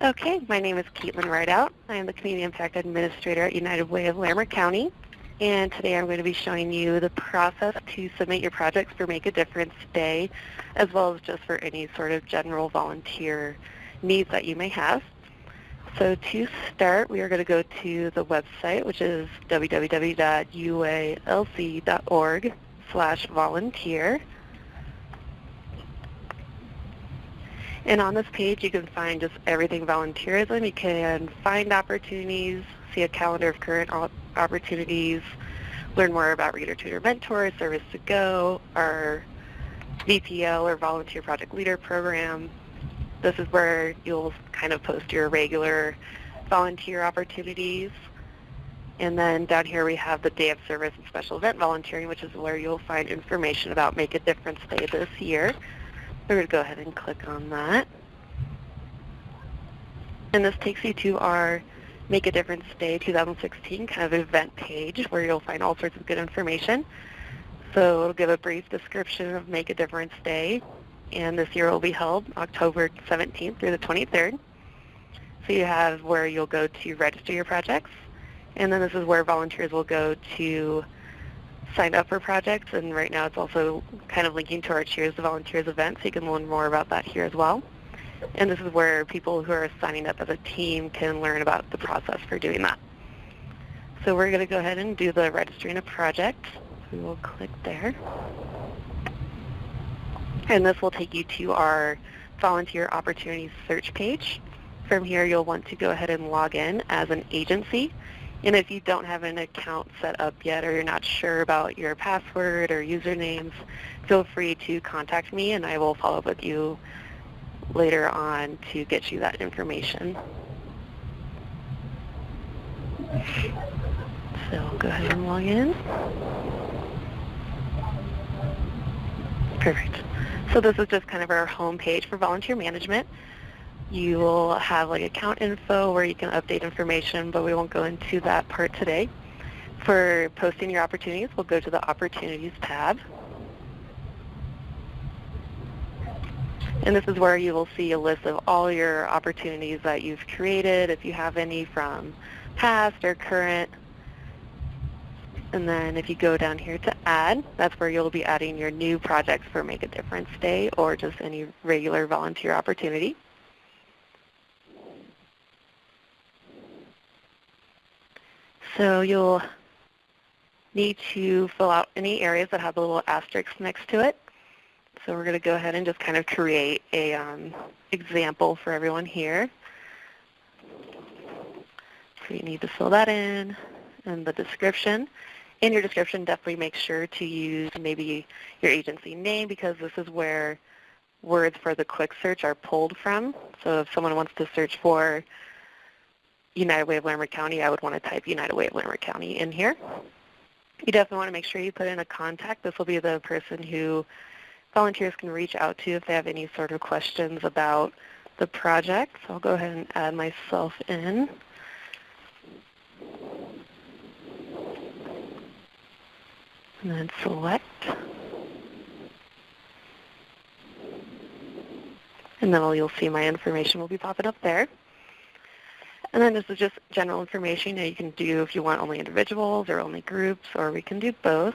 Okay, my name is Caitlin Rideout. I am the Community Impact Administrator at United Way of Larimer County. And today I'm going to be showing you the process to submit your projects for Make a Difference Day, as well as just for any sort of general volunteer needs that you may have. So to start, we are going to go to the website, which is www.UWayLC.org/volunteer. And on this page, you can find just everything volunteerism. You can find opportunities, see a calendar of current opportunities, learn more about Reader Tutor Mentor, Service to Go, our VPL or Volunteer Project Leader program. This is where you'll kind of post your regular volunteer opportunities. And then down here we have the Day of Service and Special Event Volunteering, which is where you'll find information about Make a Difference Day this year. We're going to go ahead and click on that. And this takes you to our Make a Difference Day 2016 kind of event page where you'll find all sorts of good information. So it'll give a brief description of Make a Difference Day. And this year it will be held October 17th through the 23rd. So you have where you'll go to register your projects. And then this is where volunteers will go to sign up for projects. And right now it's also kind of linking to our Cheers to Volunteers event, so you can learn more about that here as well. And this is where people who are signing up as a team can learn about the process for doing that. So we're going to go ahead and do the registering a project. We will click there. And this will take you to our volunteer opportunities search page. From here, you'll want to go ahead and log in as an agency. And if you don't have an account set up yet or you're not sure about your password or usernames, feel free to contact me and I will follow up with you later on to get you that information. So go ahead and log in. Perfect. So this is just kind of our home page for volunteer management. You will have like account info where you can update information, but we won't go into that part today. For posting your opportunities, we'll go to the Opportunities tab. And this is where you will see a list of all your opportunities that you've created, if you have any from past or current. And then if you go down here to add, that's where you'll be adding your new projects for Make a Difference Day or just any regular volunteer opportunity. So you'll need to fill out any areas that have a little asterisk next to it. So we're going to go ahead and just kind of create a example for everyone here. So you need to fill that in and the description. In your description, definitely make sure to use maybe your agency name because this is where words for the quick search are pulled from. So if someone wants to search for United Way of Larimer County, I would want to type United Way of Larimer County in here. You definitely want to make sure you put in a contact. This will be the person who volunteers can reach out to if they have any sort of questions about the project. So I'll go ahead and add myself in. And then select. And then you'll see my information will be popping up there. And then this is just general information that you can do if you want only individuals or only groups, or we can do both.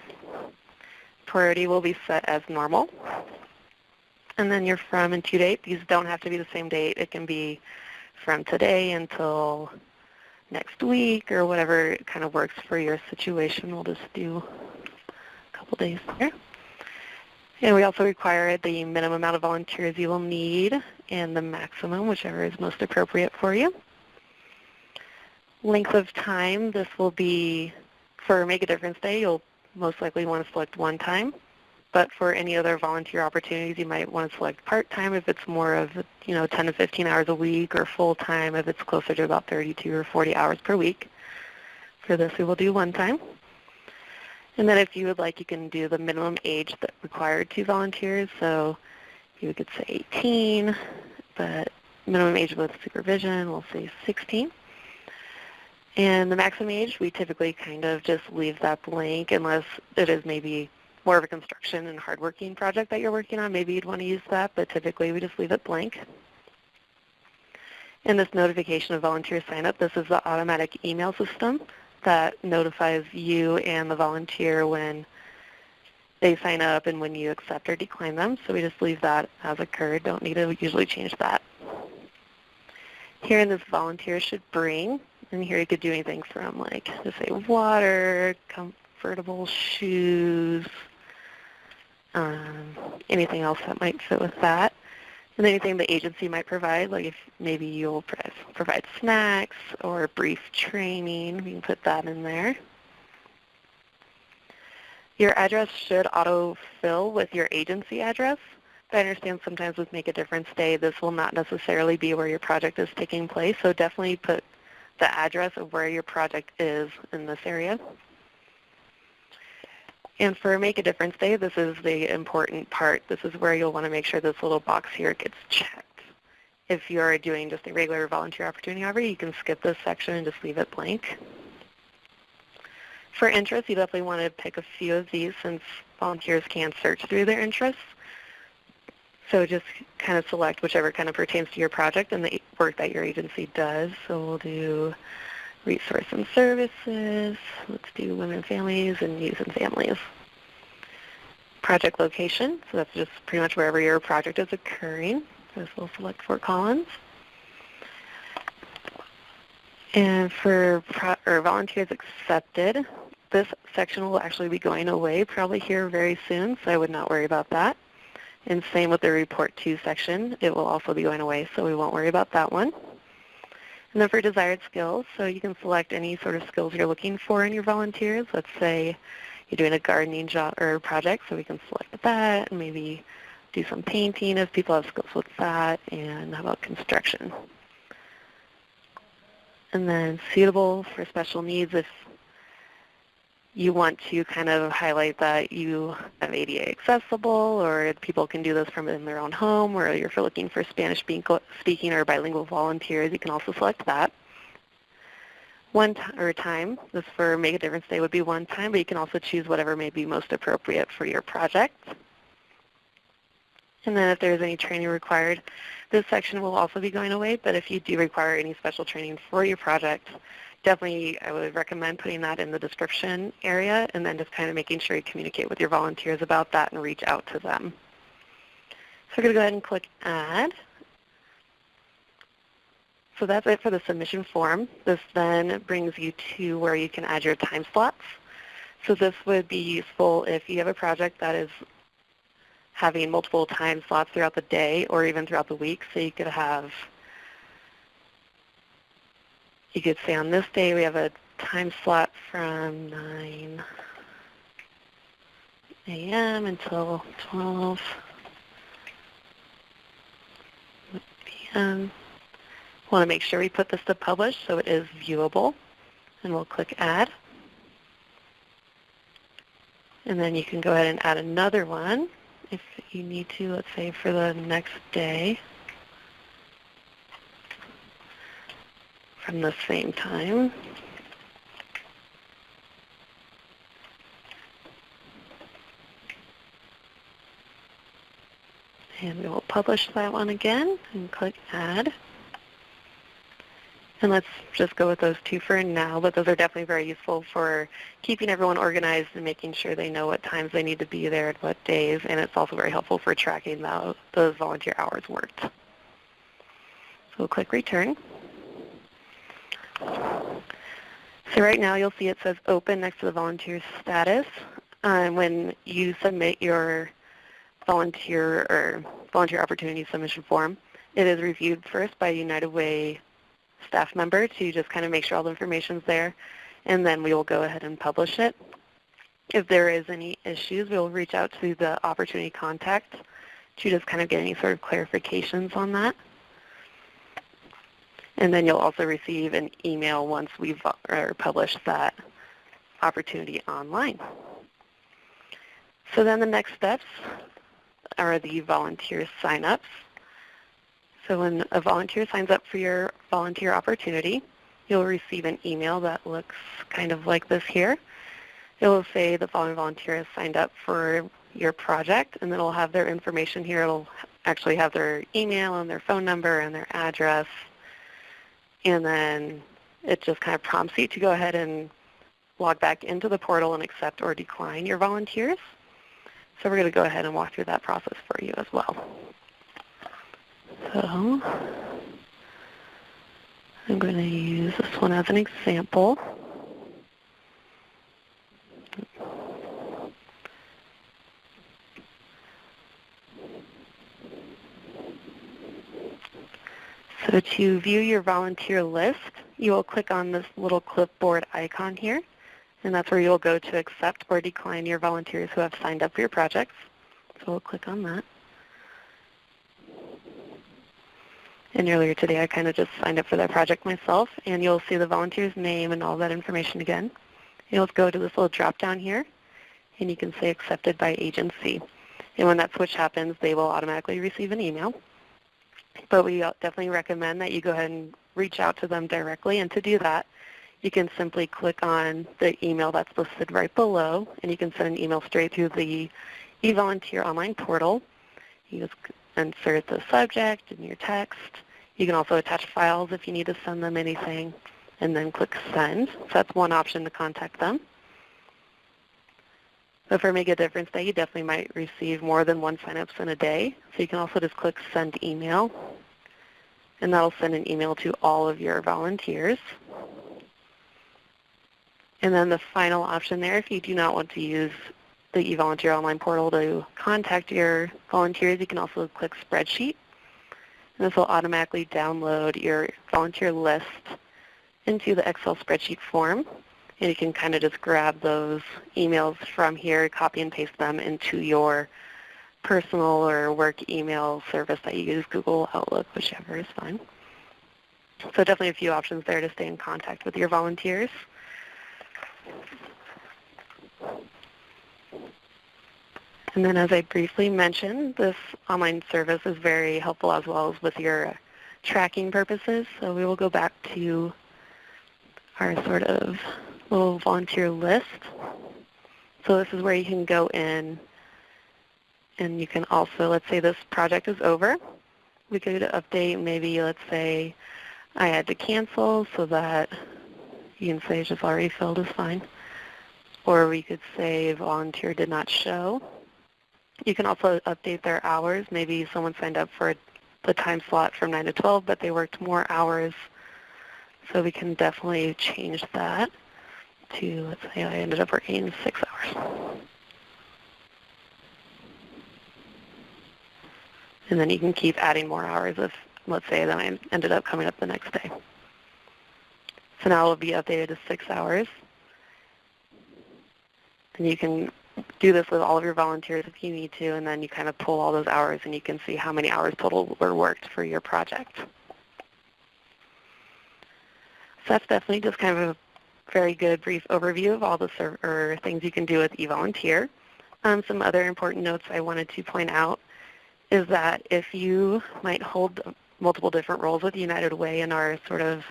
Priority will be set as normal. And then your from and to date. These don't have to be the same date. It can be from today until next week or whatever kind of works for your situation. We'll just do a couple days there. And we also require the minimum amount of volunteers you will need and the maximum, whichever is most appropriate for you. Length of time, this will be, for Make a Difference Day, you'll most likely want to select one time. But for any other volunteer opportunities, you might want to select part-time if it's more of 10 to 15 hours a week, or full-time if it's closer to about 32 or 40 hours per week. For this, we will do one time. And then if you would like, you can do the minimum age that required to volunteers. So you could say 18, but minimum age with supervision, we'll say 16. And the maximum age, we typically kind of just leave that blank unless it is maybe more of a construction and hardworking project that you're working on. Maybe you'd want to use that, but typically we just leave it blank. In this notification of volunteer sign-up, this is the automatic email system that notifies you and the volunteer when they sign up and when you accept or decline them. So we just leave that as occurred. Don't need to usually change that. Here in this volunteer should bring, and here you could do anything from like, just say water, comfortable shoes, anything else that might fit with that. And anything the agency might provide, like if maybe you'll provide snacks or brief training, we can put that in there. Your address should autofill with your agency address. But I understand sometimes with Make a Difference Day, this will not necessarily be where your project is taking place, so definitely put the address of where your project is in this area. And for Make a Difference Day, this is the important part. This is where you'll want to make sure this little box here gets checked. If you're doing just a regular volunteer opportunity, however, you can skip this section and just leave it blank. For interests, you definitely want to pick a few of these since volunteers can search through their interests. So just kind of select whichever kind of pertains to your project and the work that your agency does. So we'll do resource and services. Let's do women and families and youth and families. Project location. So that's just pretty much wherever your project is occurring. So this will select Fort Collins. And for volunteers accepted, this section will actually be going away probably here very soon, so I would not worry about that. And same with the report to section. It will also be going away, so we won't worry about that one. And then for desired skills, so you can select any sort of skills you're looking for in your volunteers. Let's say you're doing a gardening job or project, so we can select that and maybe do some painting if people have skills with that, and how about construction? And then suitable for special needs, if you want to kind of highlight that you have ADA accessible or people can do this from in their own home, or if you're looking for Spanish speaking or bilingual volunteers, you can also select that. Time, this for Make a Difference Day would be one time, but you can also choose whatever may be most appropriate for your project. And then if there's any training required, this section will also be going away, but if you do require any special training for your project, definitely I would recommend putting that in the description area and then just kind of making sure you communicate with your volunteers about that and reach out to them. So we're going to go ahead and click Add. So that's it for the submission form. This then brings you to where you can add your time slots. So this would be useful if you have a project that is having multiple time slots throughout the day or even throughout the week. So you could say on this day we have a time slot from 9 a.m. until 12 p.m. Want to make sure we put this to publish so it is viewable, and we'll click Add. And then you can go ahead and add another one if you need to, let's say for the next day from the same time. And we will publish that one again and click Add. And let's just go with those two for now, but those are definitely very useful for keeping everyone organized and making sure they know what times they need to be there and what days, and it's also very helpful for tracking those volunteer hours worked. So we'll click Return. So right now you'll see it says Open next to the volunteer status. When you submit your volunteer opportunity submission form, it is reviewed first by a UWay staff member to just kind of make sure all the information's there, and then we will go ahead and publish it. If there is any issues, we'll reach out to the opportunity contact to just kind of get any sort of clarifications on that. And then you'll also receive an email once we've published that opportunity online. So then the next steps are the volunteer sign-ups. So when a volunteer signs up for your volunteer opportunity, you'll receive an email that looks kind of like this here. It will say the following volunteer has signed up for your project, and then it'll have their information here. It'll actually have their email and their phone number and their address and then it just kind of prompts you to go ahead and log back into the portal and accept or decline your volunteers. So we're going to go ahead and walk through that process for you as well. So I'm going to use this one as an example. So to view your volunteer list, you will click on this little clipboard icon here, and that's where you'll go to accept or decline your volunteers who have signed up for your projects. So we'll click on that. And earlier today, I kind of just signed up for that project myself, and you'll see the volunteer's name and all that information again. You'll go to this little drop-down here, and you can say accepted by agency. And when that switch happens, they will automatically receive an email. But we definitely recommend that you go ahead and reach out to them directly, and to do that, you can simply click on the email that's listed right below, and you can send an email straight through the eVolunteer online portal. You just insert the subject and your text. You can also attach files if you need to send them anything, and then click send. So that's one option to contact them. But for Make a Difference Day, you definitely might receive more than one signups in a day. So you can also just click send email, and that'll send an email to all of your volunteers. And then the final option there, if you do not want to use the eVolunteer online portal to contact your volunteers, you can also click spreadsheet. And this will automatically download your volunteer list into the Excel spreadsheet form. And you can kind of just grab those emails from here, copy and paste them into your personal or work email service that you use, Google, Outlook, whichever is fine. So definitely a few options there to stay in contact with your volunteers. And then as I briefly mentioned, this online service is very helpful as well as with your tracking purposes. So we will go back to our sort of little volunteer list. So this is where you can go in, and you can also, let's say this project is over. We could update, maybe let's say I had to cancel, so that you can say it's just already filled is fine. Or we could say volunteer did not show. You can also update their hours. Maybe someone signed up for the time slot from 9 to 12, but they worked more hours. So we can definitely change that to, let's say I ended up working 6 hours. And then you can keep adding more hours if, let's say, that I ended up coming up the next day. So now it will be updated to 6 hours. And you can do this with all of your volunteers if you need to, and then you kind of pull all those hours and you can see how many hours total were worked for your project. So that's definitely just kind of a very good brief overview of all the things you can do with eVolunteer. Some other important notes I wanted to point out is that if you might hold multiple different roles with United Way in our sort of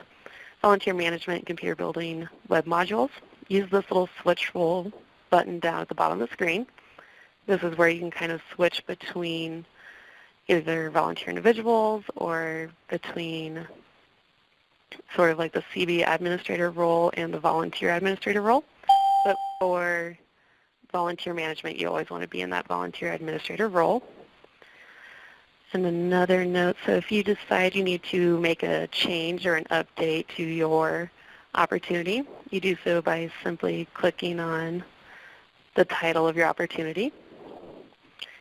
volunteer management, computer building web modules, use this little switch role button down at the bottom of the screen. This is where you can kind of switch between either volunteer individuals or between sort of like the CB administrator role and the volunteer administrator role. But for volunteer management, you always want to be in that volunteer administrator role. And another note, so if you decide you need to make a change or an update to your opportunity, you do so by simply clicking on the title of your opportunity.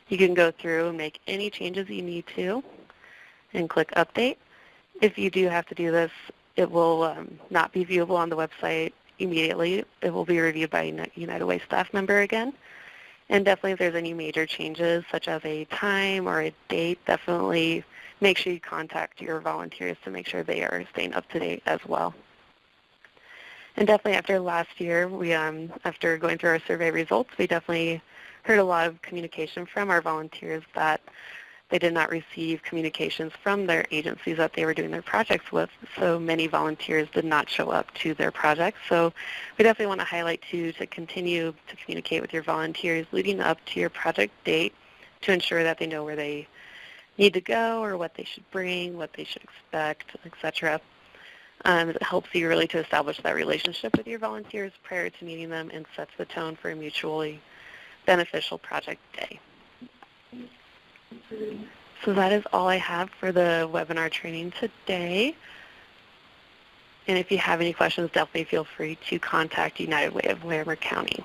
You can go through and make any changes you need to and click Update. If you do have to do this, it will not be viewable on the website immediately. It will be reviewed by a United Way staff member again. And definitely if there's any major changes, such as a time or a date, definitely make sure you contact your volunteers to make sure they are staying up to date as well. And definitely after last year, after going through our survey results, we definitely heard a lot of communication from our volunteers that they did not receive communications from their agencies that they were doing their projects with. So many volunteers did not show up to their projects. So we definitely want to highlight to continue to communicate with your volunteers leading up to your project date to ensure that they know where they need to go or what they should bring, what they should expect, etc. It helps you really to establish that relationship with your volunteers prior to meeting them and sets the tone for a mutually beneficial project day. So that is all I have for the webinar training today. And if you have any questions, definitely feel free to contact United Way of Larimer County.